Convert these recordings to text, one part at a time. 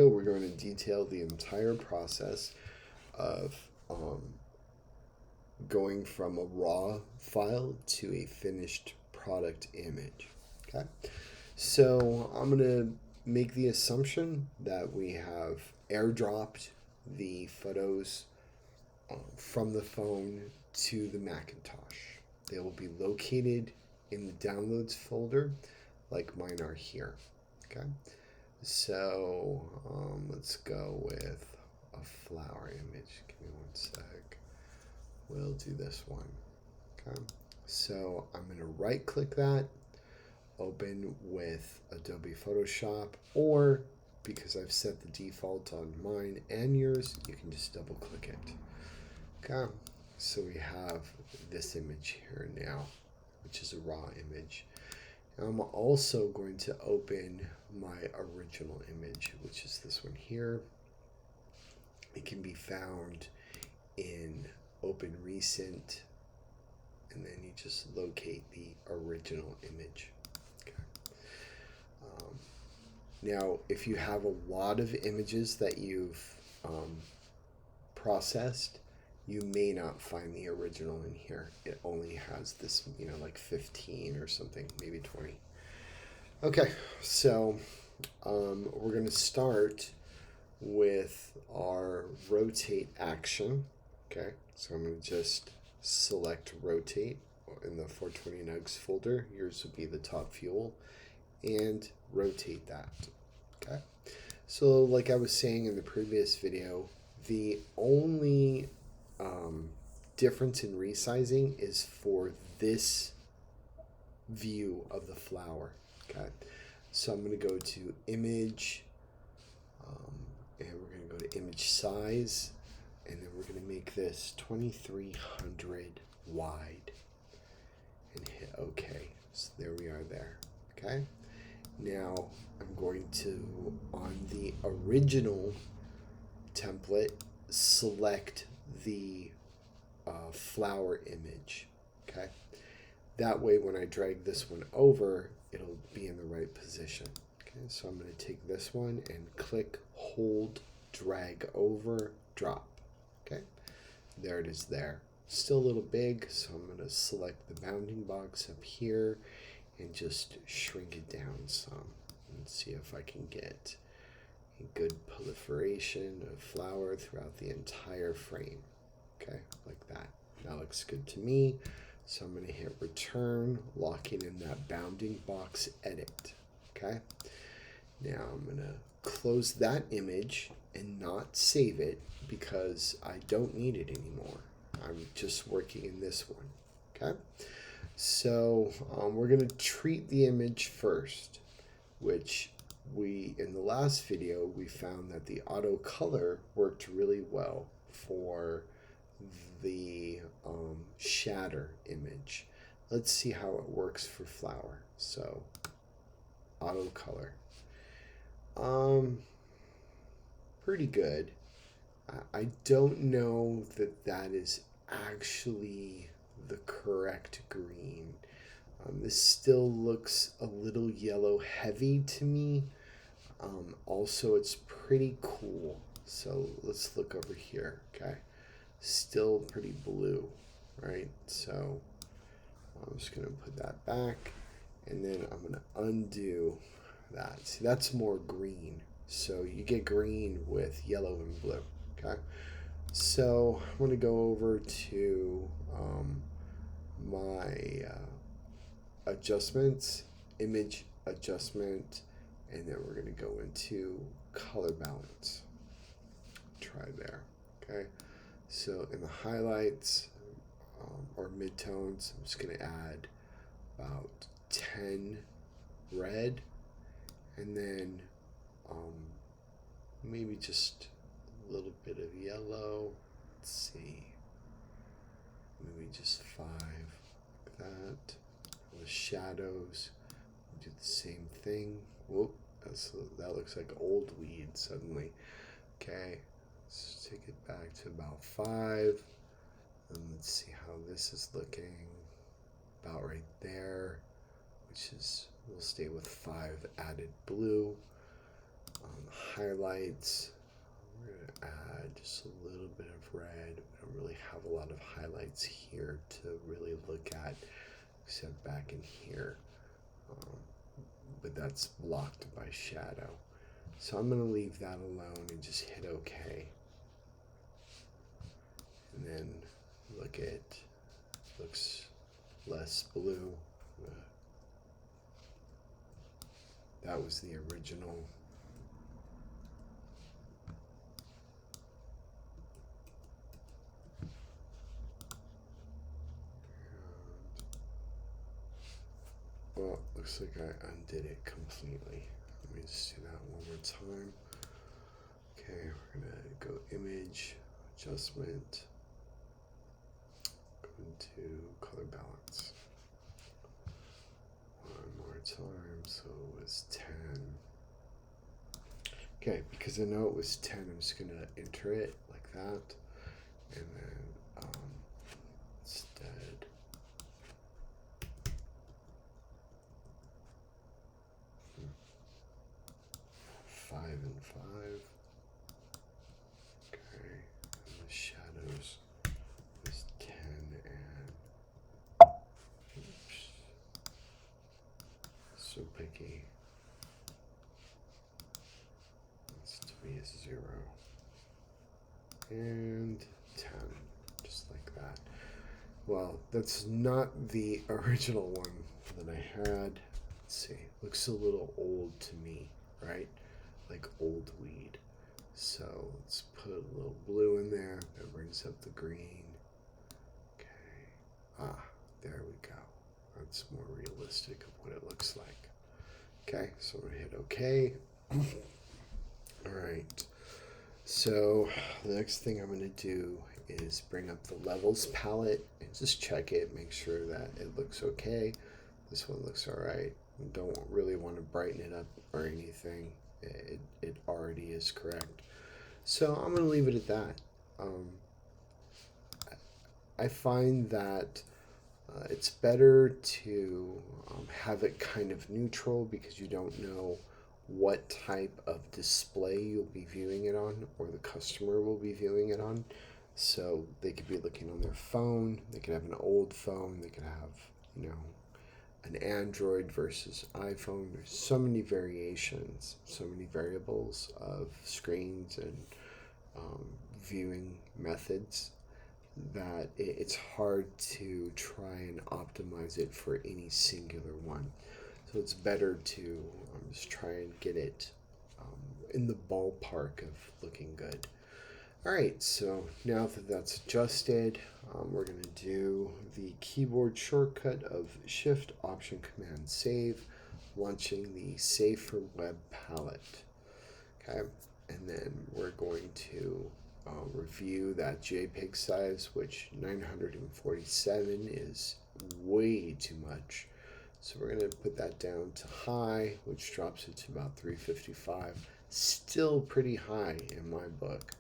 We're going to detail the entire process of going from a raw file to a finished product image. Okay, so I'm going to make the assumption that we have airdropped the photos from the phone to the Macintosh. They will be located in the downloads folder, like mine are here. Okay. So let's go with a flower image. Give me one sec. We'll do this one. Okay. So I'm going to right click that, open with Adobe Photoshop, or because I've set the default on mine and yours, you can just double click it. Okay. So we have this image here now, which is a raw image. I'm also going to open my original image, which is this one here. It can be found in Open Recent, and then you just locate the original image. Okay. Now, if you have a lot of images that you've processed, you may not find the original in here. It only has this, like 15 or something, maybe 20. Okay, so we're going to start with our rotate action. Okay, so I'm going to just select rotate in the 420 nugs folder. Yours would be the top fuel, and rotate that. Okay, so like I was saying in the previous video, the only difference in resizing is for this view of the flower. Okay, so I'm going to go to image, and we're going to go to image size, and then we're going to make this 2300 wide and hit OK. So there we are there. Okay, now I'm going to, on the original template, select the flower image. Okay, that way when I drag this one over, it'll be in the right position. Okay, so I'm going to take this one and click, hold, drag over, drop. Okay, there it is there. Still a little big, so I'm going to select the bounding box up here and just shrink it down some and see if I can get a good proliferation of flower throughout the entire frame. Okay, like that. That looks good to me. So I'm going to hit return, locking in that bounding box edit. Okay, now I'm going to close that image and not save it because I don't need it anymore. I'm just working in this one. Okay, so we're going to treat the image first, which in the last video we found that the auto color worked really well for the shatter image. Let's see how it works for flower. So auto color, pretty good. I don't know that that is actually the correct green. This still looks a little yellow heavy to me. Also, it's pretty cool. So let's look over here. Okay, still pretty blue, right? So I'm just going to put that back, and then I'm going to undo that. See, that's more green. So you get green with yellow and blue. Okay, so I'm going to go over to my adjustments, image adjustment, and then we're going to go into color balance. Try there. Okay, so in the highlights or midtones, I'm just going to add about 10 red, and then maybe just a little bit of yellow. Let's see, maybe just 5 like that. The shadows, do the same thing. Whoop, that looks like old weed suddenly. Okay, let's take it back to about 5, and let's see how this is looking. About right there, which is, we'll stay with 5 added blue. Highlights. We're going to add just a little bit of red. We don't really have a lot of highlights here to really look at, except back in here. But that's blocked by shadow. So I'm going to leave that alone and just hit OK. And then look at, looks less blue. That was the original. Well, looks like I undid it completely. Let me just do that one more time. Okay, we're gonna go image, adjustment, go into color balance. One more time, so it was 10. Okay, because I know it was 10, I'm just gonna enter it like that, and then instead, five and 5. Okay, and the shadows is 10 and oops, so picky. It's to be a 0 and 10, just like that. Well, that's not the original one that I had. Let's see, looks a little old to me, right? Like old weed. So let's put a little blue in there. That brings up the green. Okay. There we go. That's more realistic of what it looks like. Okay, so I'm gonna hit OK. All right. So the next thing I'm gonna do is bring up the levels palette and just check it, make sure that it looks okay. This one looks all right. Don't really want to brighten it up or anything. It already is correct. So I'm going to leave it at that. I find that it's better to have it kind of neutral because you don't know what type of display you'll be viewing it on or the customer will be viewing it on. So they could be looking on their phone, they could have an old phone, they could have, you know, an Android versus iPhone. There's so many variations, so many variables of screens and viewing methods that it's hard to try and optimize it for any singular one. So it's better to just try and get it in the ballpark of looking good. All right, so now that that's adjusted, we're going to do the keyboard shortcut of Shift, Option, Command, Save, launching the Save for Web palette. Okay, and then we're going to review that JPEG size, which 947 is way too much. So we're going to put that down to high, which drops it to about 355. Still pretty high in my book.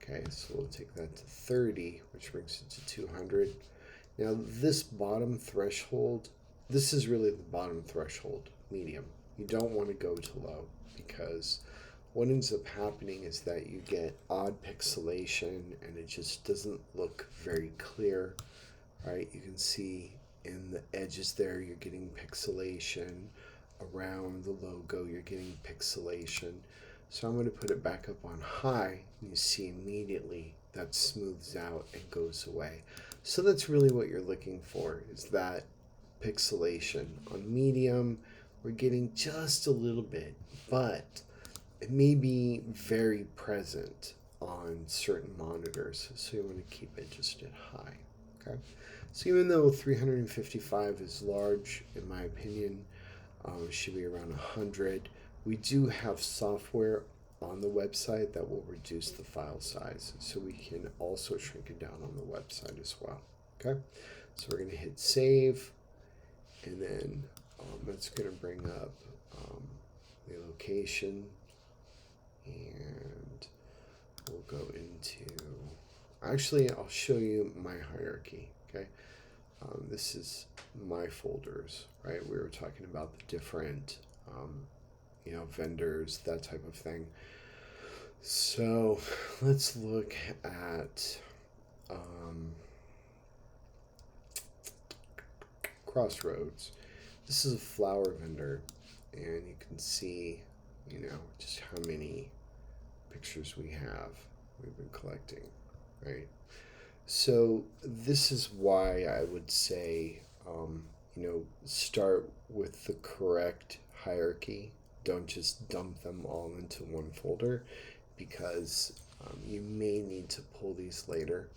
Okay, so we'll take that to 30, which brings it to 200. Now this bottom threshold, this is really the bottom threshold, medium. You don't want to go to low because what ends up happening is that you get odd pixelation and it just doesn't look very clear, right? You can see in the edges there, you're getting pixelation. Around the logo, you're getting pixelation. So I'm going to put it back up on high, and you see immediately that smooths out and goes away. So that's really what you're looking for, is that pixelation. On medium, we're getting just a little bit, but it may be very present on certain monitors, so you want to keep it just at high. Okay. So even though 355 is large, in my opinion, it should be around 100. We do have software on the website that will reduce the file size, so we can also shrink it down on the website as well. Okay, so we're going to hit save, and then that's going to bring up the location, and we'll go into, actually I'll show you my hierarchy. Okay, this is my folders, right? We were talking about the different vendors, that type of thing. So let's look at Crossroads. This is a flower vendor, and you can see, just how many pictures we've been collecting, right? So this is why I would say, start with the correct hierarchy. Don't just dump them all into one folder, because you may need to pull these later.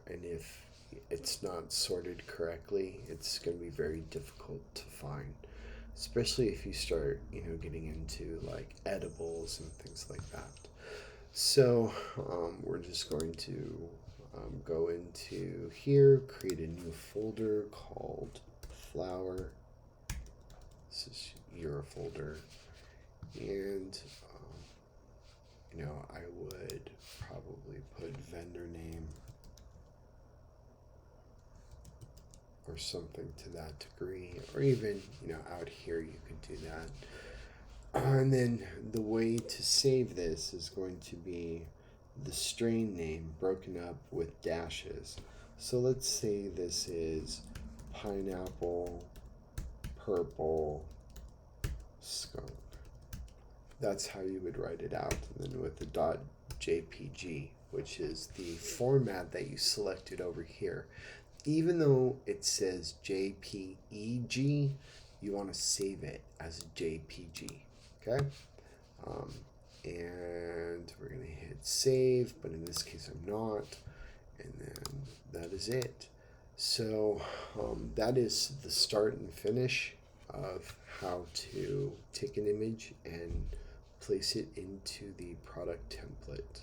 And if it's not sorted correctly, it's going to be very difficult to find, especially if you start, getting into like edibles and things like that. So we're just going to go into here, create a new folder called flower. This is your folder. And, I would probably put vendor name or something to that degree, or even, out here you could do that. And then the way to save this is going to be the strain name broken up with dashes. So let's say this is pineapple, purple, skunk. That's how you would write it out. And then with the .jpg, which is the format that you selected over here. Even though it says JPEG, you want to save it as a JPG, okay? And we're going to hit save, but in this case I'm not. And then that is it. So that is the start and finish of how to take an image and place it into the product template.